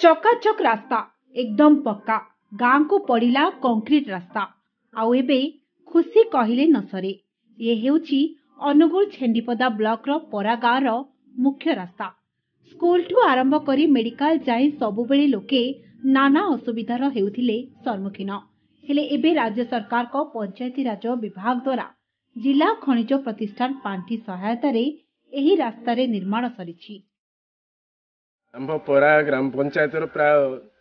चकाचक रास्ता एकदम पक्का गाँ को पड़िला कंक्रीट रास्ता आउ एबे खुशी कहले न सरे। ये हेउची अनुगुल छेंडीपदा ब्लॉक रो परा गाँ रो मुख्य रास्ता। स्कूल ठू आरंभ करी मेडिकल जाए सबुबेले लोके नाना असुविधार हेउथिले सम्मुखीन हेले एबे राज्य सरकार को पंचायती राज विभाग द्वारा जिला खनिज प्रतिष्ठान पांठी सहायता रे एही रास्ता रे निर्माण सरिछि। आम परा ग्राम पंचायत प्राय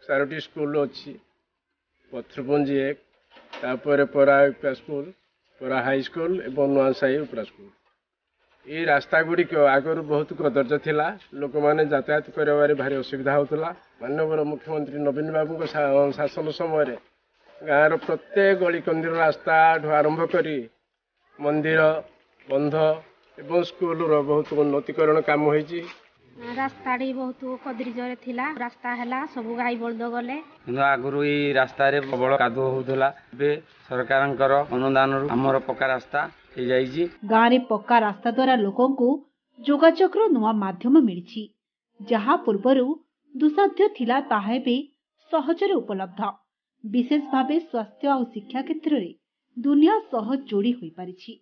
4टी स्कूल अच्छी पथरपुंजी एक तापर परा स्कूल परा हाई स्कूल और नुआसाही उपरा स्कूल। ये रास्ता गुड़िक आगर बहुत कदर्ज थिला लोक मैंने यातायात कर भारी असुविधा होता। माननीय मुख्यमंत्री नवीन बाबू शासन समय गाँव प्रत्येक गली कंदी रास्ता आरंभ करी मंदिर बंध एवं स्कूल बहुत उन्नतीकरण काम होती। रास्ता बहुत कदरीजरे थिला रास्ता हैला सब गाई बलद गले आगु ये रास्ता रे प्रबल कादुଅ होउथला। बे सरकारंकर अनुदान हमर पक्का रास्ता हो जाइछि। गाँ रे पक्का रास्ता द्वारा लोकों को जोगाजोगर नुआ माध्यम मिली जहाँ पूर्वरु दुसाध्य थिला ताहा बे सहजरे उपलब्ध। विशेष भावे स्वास्थ्य और शिक्षा क्षेत्र में दुनिया सह जोड़ी होई पारिछि।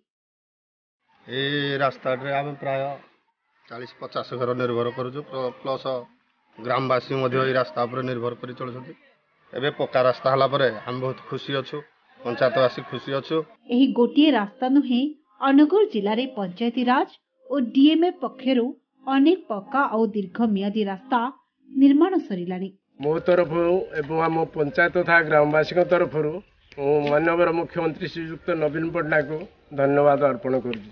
ए रास्ता रे आम प्राय 40-50 घर निर्भर करूँ प्लस ग्रामवासी रास्ता पर निर्भर कर चलुँच। एबे पक्का रास्ता हला परे हम बहुत खुशी अच्छु पंचायतवासी खुशी अच्छु। एही गोटिए रास्ता नुहे अनुगुल जिले में पंचायती राज और डीएमए पक्षरु अनेक पक्का और दीर्घमियादी रास्ता निर्माण सरिलानी। मो तरफ एवं आम पंचायत तथा ग्रामवासी तरफ माननीय मुख्यमंत्री श्रीयुक्त नवीन पट्टनायक को धन्यवाद अर्पण करुछि।